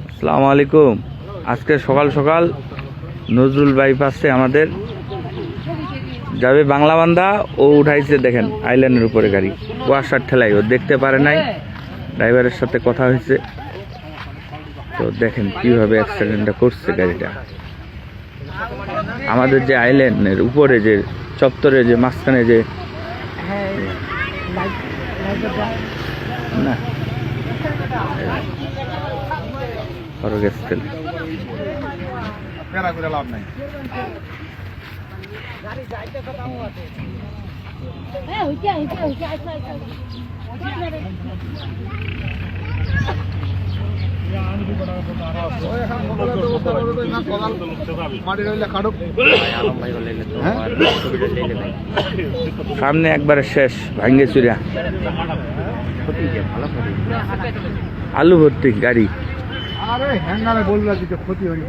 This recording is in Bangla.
আসসালামু আলাইকুম। আজকে সকাল সকাল নজরুল বাইপাসে আমাদের যাবে বাংলাবান্ধা, ও উঠাইছে দেখেন আইল্যান্ডের উপরে গাড়ি, কুয়াশার ঠেলাই ও দেখতে পারে নাই। ড্রাইভারের সাথে কথা হয়েছে, তো দেখেন কিভাবে অ্যাক্সিডেন্টটা করছে গাড়িটা। আমাদের যে আইল্যান্ডের উপরে যে চত্বরে যে মাঝখানে যে না লাভ নাই। সামনে একবারে শেষ ভাঙ্গে চুরা, আলু ভর্তি গাড়ি। আরে হ্যাঙ্গারে বললা দিতে ক্ষতি হয়নি।